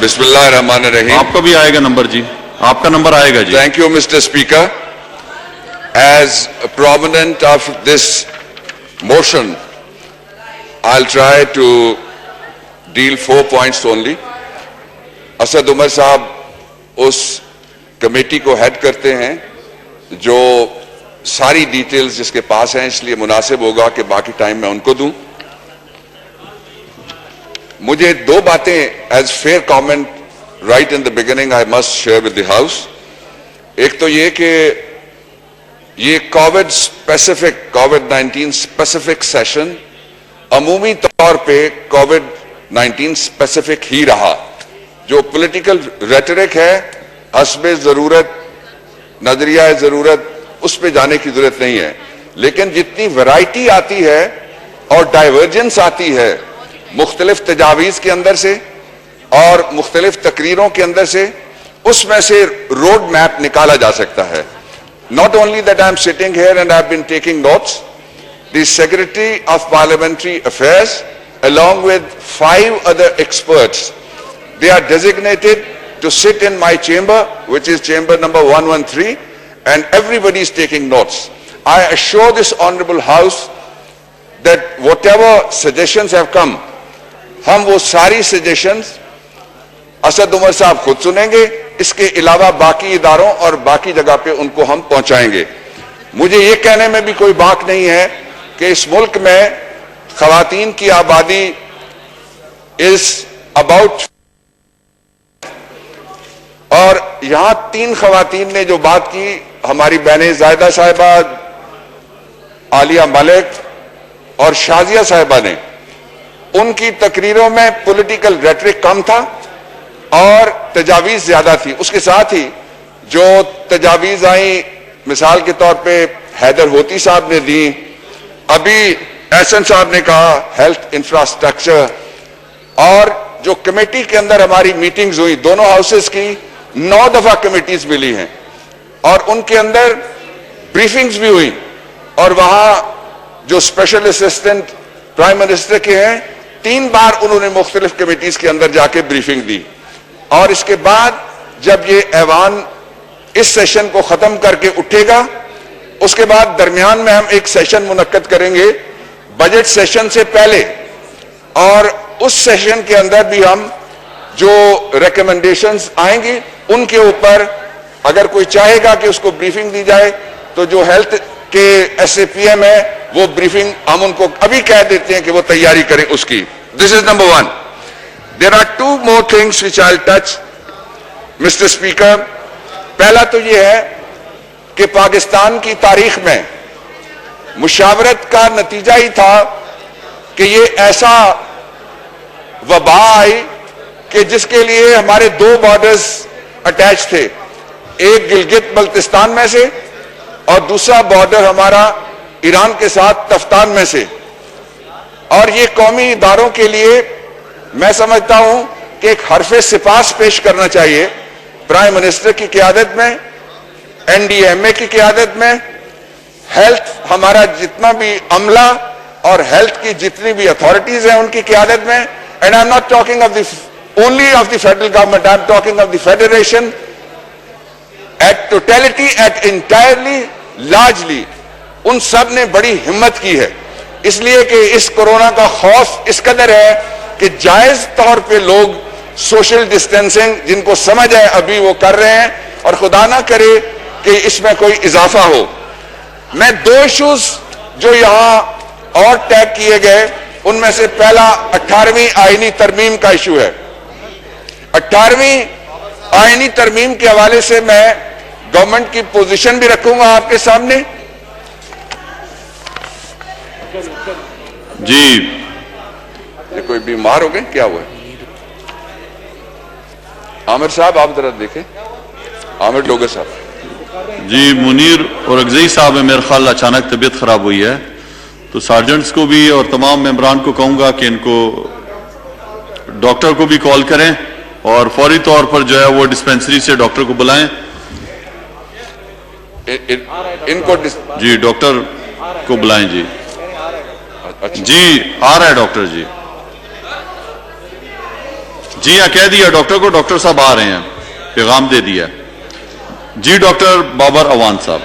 بسم اللہ الرحمن الرحیم. آپ کا بھی آئے گا نمبر جی, آپ کا نمبر آئے گا جی. Thank you, Mr. Speaker. As a proponent of this motion, I'll try to deal 4 points only. Asad Umar صاحب اس کمیٹی کو ہیڈ کرتے ہیں جو ساری ڈیٹیلز جس کے پاس ہیں, اس لیے مناسب ہوگا کہ باقی ٹائم میں ان کو دوں. مجھے دو باتیں as fair comment right in the beginning I must share with the house. ایک تو یہ کہ یہ کووڈ-19 اسپیسیفک سیشن عمومی طور پہ کووڈ-19 اسپیسیفک ہی رہا. جو پولیٹیکل ریٹرک ہے حسب ضرورت, نظریہ ضرورت, اس پہ جانے کی ضرورت نہیں ہے, لیکن جتنی ویرائٹی آتی ہے اور ڈائیورجنس آتی ہے مختلف تجاویز کے اندر سے اور مختلف تقریروں کے اندر سے, اس میں سے روڈ میپ نکالا جا سکتا ہے. Not only that I am sitting here and I have been taking notes, the Secretary of Parliamentary Affairs along with 5 other experts, they are designated to sit in my chamber, which is chamber number 113, and everybody is taking notes. I assure this honorable house that whatever suggestions have come, ہم وہ ساری suggestions Asad Umar صاحب خود سنیں گے, اس کے علاوہ باقی اداروں اور باقی جگہ پہ ان کو ہم پہنچائیں گے. مجھے یہ کہنے میں بھی کوئی باک نہیں ہے کہ اس ملک میں خواتین کی آبادی از اباؤٹ, اور یہاں 3 خواتین نے جو بات کی, ہماری بہنیں زائدہ صاحبہ, عالیہ ملک اور شازیہ صاحبہ نے, ان کی تقریروں میں پولیٹیکل ریٹرک کم تھا اور تجاویز زیادہ تھی. اس کے ساتھ ہی جو تجاویز آئیں مثال کے طور پہ حیدر ہوتی صاحب نے دی, ابھی احسن صاحب نے کہا ہیلتھ انفراسٹرکچر, اور جو کمیٹی کے اندر ہماری میٹنگز ہوئی دونوں ہاؤسز کی 9 دفعہ کمیٹیز ملی ہیں اور ان کے اندر بریفنگز بھی ہوئی, اور وہاں جو اسپیشل اسسٹنٹ پرائم منسٹر کے ہیں 3 بار انہوں نے مختلف کمیٹیز کے اندر جا کے بریفنگ دی. اور اس کے بعد جب یہ ایوان اس سیشن کو ختم کر کے اٹھے گا, اس کے بعد درمیان میں ہم ایک سیشن منعقد کریں گے بجٹ سیشن سے پہلے, اور اس سیشن کے اندر بھی ہم جو ریکمنڈیشنز آئیں گی ان کے اوپر اگر کوئی چاہے گا کہ اس کو بریفنگ دی جائے تو جو ہیلتھ کے ایس اے پی ایم ہے وہ بریفنگ ہم ان کو ابھی کہہ دیتے ہیں کہ وہ تیاری کریں اس کی. This is number 1. There are 2 more things which I'll touch, Mr. Speaker. پہلا تو یہ ہے کہ پاکستان کی تاریخ میں مشاورت کا نتیجہ ہی تھا کہ یہ ایسا وبا آئی کہ جس کے لیے ہمارے 2 بارڈرز اٹیچ تھے, ایک گلگت بلتستان میں سے اور دوسرا بارڈر ہمارا ایران کے ساتھ تفتان میں سے. اور یہ قومی اداروں کے لیے میں سمجھتا ہوں کہ ایک حرف سپاس پیش کرنا چاہیے پرائم منسٹر کی قیادت میں, این ڈی ایم اے کی قیادت میں, ہیلتھ ہمارا جتنا بھی عملہ اور ہیلتھ کی جتنی بھی اتھارٹیز ہیں ان کی قیادت میں. And I am not talking of the only of the federal government, I am talking of the federation at totality, at entirely, largely. ان سب نے بڑی ہمت کی ہے, اس لیے کہ اس کورونا کا خوف اس قدر ہے کہ جائز طور پہ لوگ سوشل ڈسٹینسنگ جن کو سمجھ ہے ابھی وہ کر رہے ہیں, اور خدا نہ کرے کہ اس میں کوئی اضافہ ہو. میں 2 ایشوز جو یہاں اور ٹیگ کیے گئے ان میں سے پہلا 18ویں آئینی ترمیم کا ایشو ہے. 18ویں آئینی ترمیم کے حوالے سے میں گورنمنٹ کی پوزیشن بھی رکھوں گا آپ کے سامنے. جی یہ کوئی بیمار ہو گئے, کیا ہوا ہے؟ عامر صاحب آپ ذرا دیکھیں, عامر ڈوگر صاحب. جی منیر اور اگزئی صاحب ہے, میرا خیال اچانک طبیعت خراب ہوئی ہے, تو سارجنٹس کو بھی اور تمام ممبران کو کہوں گا کہ ان کو ڈاکٹر کو بھی کال کریں اور فوری طور پر جو ہے وہ ڈسپینسری سے ڈاکٹر کو بلائیں. ان کو جی ڈاکٹر کو بلائیں. جی جی آ رہا ہے ڈاکٹر. جی جی ہاں کہہ دیا ڈاکٹر کو, ڈاکٹر صاحب آ رہے ہیں, پیغام دے دیا. جی ڈاکٹر بابر اوان صاحب.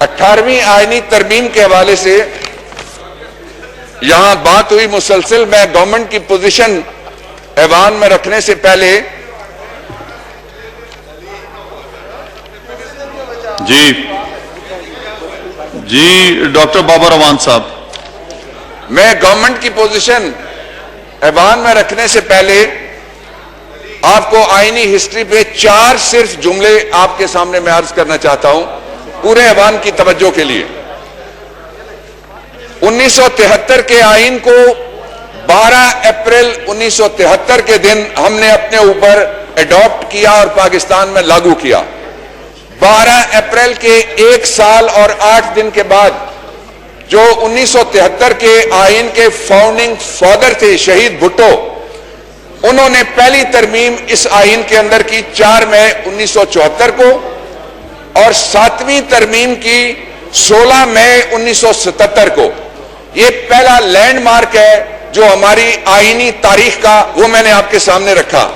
18ویں آئینی ترمیم کے حوالے سے یہاں بات ہوئی مسلسل. میں گورنمنٹ کی پوزیشن ایوان میں رکھنے سے پہلے جی ڈاکٹر بابر اوان صاحب, میں گورنمنٹ کی پوزیشن ایوان میں رکھنے سے پہلے آپ کو آئینی ہسٹری پہ 4 صرف جملے آپ کے سامنے میں عرض کرنا چاہتا ہوں پورے ایوان کی توجہ کے لیے. 1973 کے آئین کو 12 اپریل 1973 کے دن ہم نے اپنے اوپر ایڈاپٹ کیا اور پاکستان میں لاگو کیا. 12 اپریل کے 1 سال اور 8 دن کے بعد جو 1973 کے آئین کے فاؤنڈنگ فادر تھے شہید بھٹو, انہوں نے پہلی ترمیم اس آئین کے اندر کی 4 مئی 1974 کو اور 7ویں ترمیم کی 16 مئی 1977 کو. یہ پہلا لینڈ مارک ہے جو ہماری آئینی تاریخ کا, وہ میں نے آپ کے سامنے رکھا.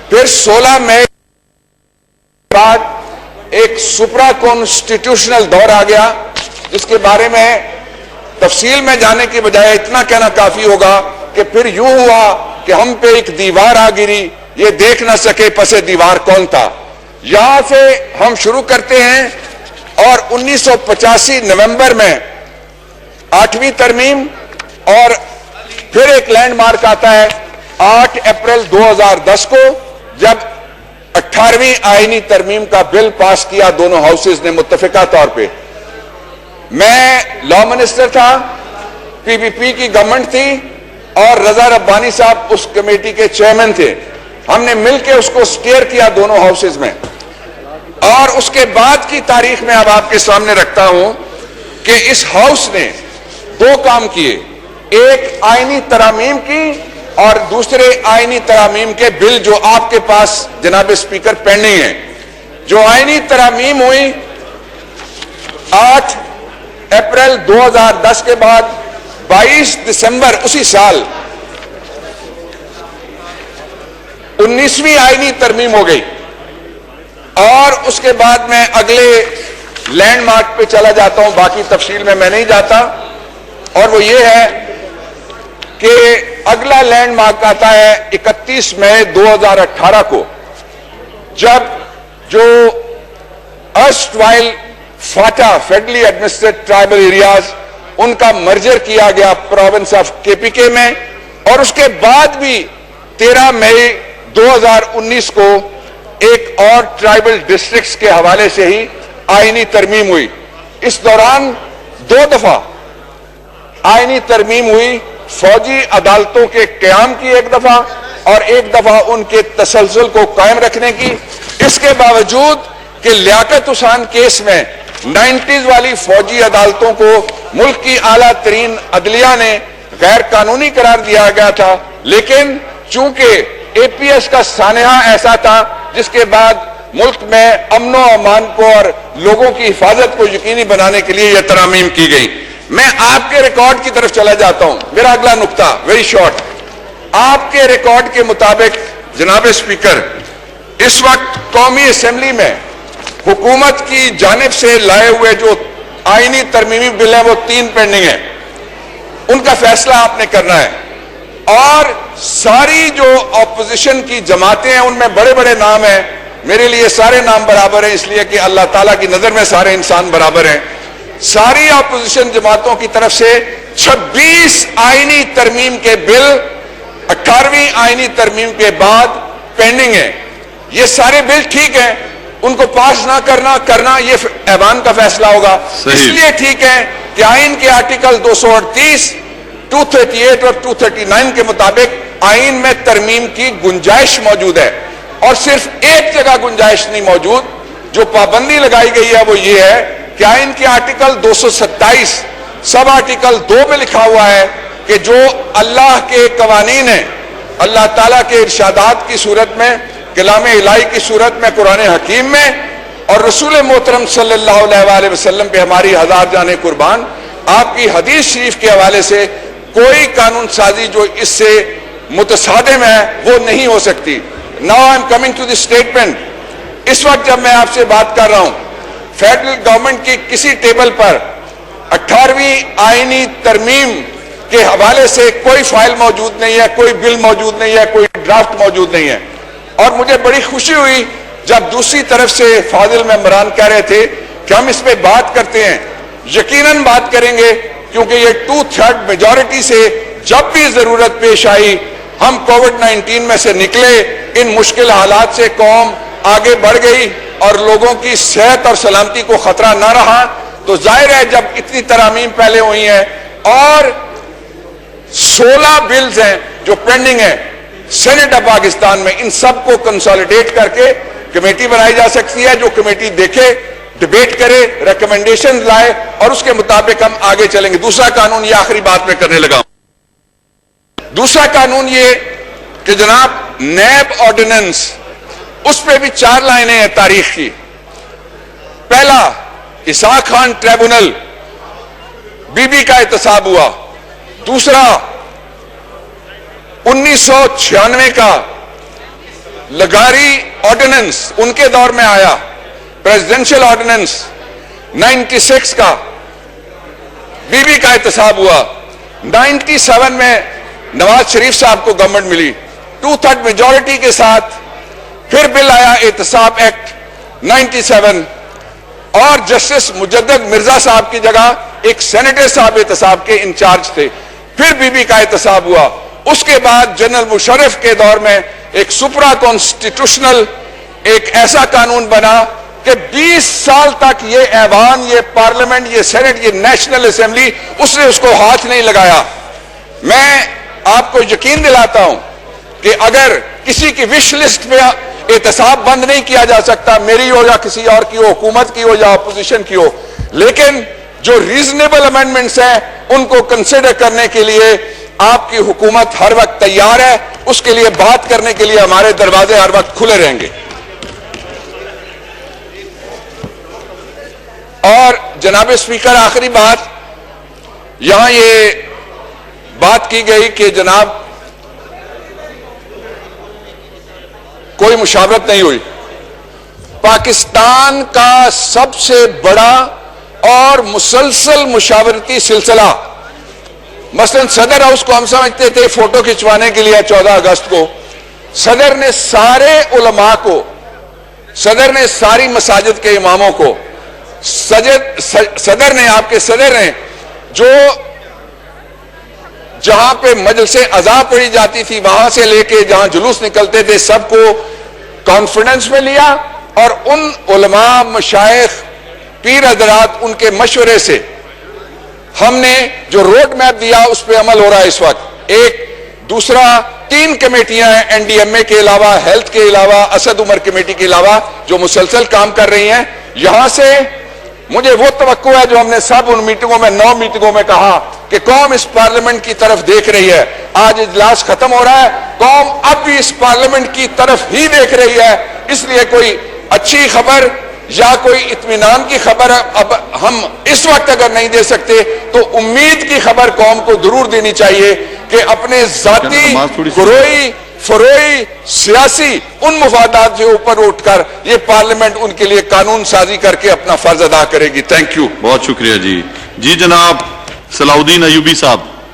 پھر 16 مئی کے بعد ایک سپرا کانسٹیٹیوشنل دور آ گیا جس کے بارے میں تفصیل میں جانے کی بجائے اتنا کہنا کافی ہوگا کہ پھر یوں ہوا کہ ہم پہ ایک دیوار آ گری, یہ دیکھ نہ سکے پسے دیوار کون تھا. یہاں سے ہم شروع کرتے ہیں اور 1985 نومبر میں 8ویں ترمیم اور پھر ایک لینڈ مارک آتا ہے 8 اپریل 2010 کو جب 18ویں آئینی ترمیم کا بل پاس کیا دونوں ہاؤسز نے متفقہ طور پہ. میں لا منسٹر تھا, پی پی پی کی گورنمنٹ تھی اور رضا ربانی صاحب اس کمیٹی کے چیئرمین تھے. ہم نے مل کے اس کو سٹیئر کیا دونوں ہاؤسز میں. اور اس کے بعد کی تاریخ میں اب آپ کے سامنے رکھتا ہوں کہ اس ہاؤس نے 2 کام کیے, ایک آئینی ترامیم کی اور دوسرے آئینی ترامیم کے بل جو آپ کے پاس جناب اسپیکر پینڈنگ ہیں. جو آئینی ترامیم ہوئی 8 اپریل 2010 کے بعد 22 دسمبر اسی سال 19ویں آئینی ترمیم ہو گئی. اور اس کے بعد میں اگلے لینڈ مارک پہ چلا جاتا ہوں, باقی تفصیل میں نہیں جاتا, اور وہ یہ ہے کہ اگلا لینڈ مارک آتا ہے 31 مئی 2018 کو جب جو erstwhile FATA federally administrate tribal areas ان کا مرجر کیا گیا پروونس آف کے پی کے میں, اور اس کے بعد بھی 13 مئی 2019 کو ایک اور ٹرائبل ڈسٹرکٹس کے حوالے سے ہی آئینی ترمیم ہوئی. اس دوران 2 دفعہ آئینی ترمیم ہوئی, فوجی عدالتوں کے قیام کی 1 دفعہ اور 1 دفعہ ان کے تسلسل کو قائم رکھنے کی. اس کے باوجود کہ لیاقت حسین کیس میں 90s والی فوجی عدالتوں کو ملک کی اعلیٰ ترین عدلیہ نے غیر قانونی قرار دیا گیا تھا, لیکن چونکہ اے پی ایس کا سانحہ ایسا تھا جس کے بعد ملک میں امن و امان کو اور لوگوں کی حفاظت کو یقینی بنانے کے لیے یہ ترامیم کی گئی. میں آپ کے ریکارڈ کی طرف چلا جاتا ہوں. میرا اگلا نقطہ ویری شارٹ, آپ کے ریکارڈ کے مطابق جناب اسپیکر اس وقت قومی اسمبلی میں حکومت کی جانب سے لائے ہوئے جو آئینی ترمیمی بل ہیں وہ 3 پینڈنگ ہیں, ان کا فیصلہ آپ نے کرنا ہے. اور ساری جو اپوزیشن کی جماعتیں ہیں ان میں بڑے بڑے نام ہیں, میرے لیے سارے نام برابر ہیں اس لیے کہ اللہ تعالیٰ کی نظر میں سارے انسان برابر ہیں. ساری اپوزیشن جماعتوں کی طرف سے 26 آئینی ترمیم کے بل 18ویں آئینی ترمیم کے بعد پینڈنگ ہیں. یہ سارے بل ٹھیک ہیں, ان کو پاس نہ کرنا یہ ایوان کا فیصلہ ہوگا. اس لیے ٹھیک ہے کہ آئین کے آرٹیکل 238 238 اور 239 کے مطابق آئین میں ترمیم کی گنجائش موجود ہے, اور صرف ایک جگہ گنجائش نہیں موجود. جو پابندی لگائی گئی ہے وہ یہ ہے کہ آئین کے آرٹیکل 227 سب آرٹیکل 2 میں لکھا ہوا ہے کہ جو اللہ کے قوانین ہیں, اللہ تعالیٰ کے ارشادات کی صورت میں, کلام الہی کی صورت میں, قرآن حکیم میں, اور رسول محترم صلی اللہ علیہ وسلم پہ ہماری 1000 جانیں قربان, آپ کی حدیث شریف کے حوالے سے کوئی قانون سازی جو اس سے متصادم ہے وہ نہیں ہو سکتی. Now I am coming to the statement. اس وقت جب میں آپ سے بات کر رہا ہوں فیڈرل گورنمنٹ کی کسی ٹیبل پر 18ویں آئینی ترمیم کے حوالے سے کوئی فائل موجود نہیں ہے, کوئی بل موجود نہیں ہے, کوئی ڈرافٹ موجود نہیں ہے. اور مجھے بڑی خوشی ہوئی جب دوسری طرف سے فاضل ممبران کہہ رہے تھے کہ ہم اس پہ بات کرتے ہیں. یقیناً بات کریں گے کیونکہ یہ 2/3 میجورٹی سے جب بھی ضرورت پیش آئی ہم کووڈ-19 میں سے نکلے, ان مشکل حالات سے قوم آگے بڑھ گئی اور لوگوں کی صحت اور سلامتی کو خطرہ نہ رہا. تو ظاہر ہے جب اتنی ترامیم پہلے ہوئی ہیں اور 16 بلز ہیں جو پینڈنگ ہیں سینٹ آف پاکستان میں, ان سب کو کنسالیڈیٹ کر کے کمیٹی بنائی جا سکتی ہے جو کمیٹی دیکھے, ڈیبیٹ کرے, ریکمنڈیشن لائے اور اس کے مطابق ہم آگے چلیں گے. دوسرا قانون, یہ آخری بات میں کرنے لگا ہوں, دوسرا قانون یہ کہ جناب نیب آرڈیننس, اس پہ بھی 4 لائنیں ہیں تاریخ کی. پہلا Ishaq Khan tribunal, be be کا احتساب ہوا. دوسرا 1996 کا لگاری آرڈیننس ان کے دور میں آیا, پریزیڈنشل آرڈیننس 96 کا بی بی کا احتساب ہوا. 97 میں نواز شریف صاحب کو گورنمنٹ ملی 2/3 میجورٹی کے ساتھ, پھر بل آیا احتساب ایکٹ 97 اور جسٹس مجدد مرزا صاحب کی جگہ ایک سینیٹر صاحب احتساب کے انچارج تھے, پھر بی بی کا احتساب ہوا. اس کے بعد جنرل مشرف کے دور میں ایک سپرا کانسٹیٹیوشنل ایک ایسا قانون بنا کہ 20 سال تک یہ ایوان, یہ پارلیمنٹ, یہ سینٹ, یہ نیشنل اسمبلی اس نے اس کو ہاتھ نہیں لگایا. میں آپ کو یقین دلاتا ہوں کہ اگر کسی کی وش لسٹ پہ احتساب بند نہیں کیا جا سکتا, میری ہو یا کسی اور کی ہو, حکومت کی ہو یا اپوزیشن کی ہو, لیکن جو ریزنیبل امینڈمنٹس ہیں ان کو کنسیڈر کرنے کے لیے آپ کی حکومت ہر وقت تیار ہے. اس کے لیے بات کرنے کے لیے ہمارے دروازے ہر وقت کھلے رہیں گے. اور جناب اسپیکر, آخری بات, یہاں یہ بات کی گئی کہ جناب کوئی مشاورت نہیں ہوئی. پاکستان کا سب سے بڑا اور مسلسل مشاورتی سلسلہ, مثلا صدر ہاؤس کو ہم سمجھتے تھے فوٹو کھنچوانے کے لیے 14 اگست کو, صدر نے سارے علماء کو, صدر نے ساری مساجد کے اماموں کو, صدر نے, آپ کے صدر نے جو جہاں پہ مجلس عزا پڑھی جاتی تھی وہاں سے لے کے جہاں جلوس نکلتے تھے سب کو کانفیڈنس میں لیا اور ان علماء, مشائخ, پیر حضرات, ان کے مشورے سے ہم نے جو روڈ میپ دیا اس پہ عمل ہو رہا ہے اس وقت. ایک دوسرا 3 کمیٹیاں ہیں این ڈی ایم اے کے علاوہ, ہیلتھ کے علاوہ, اسد عمر کمیٹی کے علاوہ جو مسلسل کام کر رہی ہیں. یہاں سے مجھے وہ توقع ہے جو ہم نے سب ان میٹنگوں میں 9 میٹنگوں میں کہا کہ قوم اس پارلیمنٹ کی طرف دیکھ رہی ہے. آج اجلاس ختم ہو رہا ہے, قوم اب بھی اس پارلیمنٹ کی طرف ہی دیکھ رہی ہے. اس لیے کوئی اچھی خبر یا کوئی اطمینان کی خبر اب ہم اس وقت اگر نہیں دے سکتے تو امید کی خبر قوم کو ضرور دینی چاہیے کہ اپنے ذاتی, گروہی, فروئی, سیاسی ان مفادات سے اوپر اٹھ کر یہ پارلیمنٹ ان کے لیے قانون سازی کر کے اپنا فرض ادا کرے گی. Thank you. بہت شکریہ جی. جناب صلاح الدین ایوبی صاحب.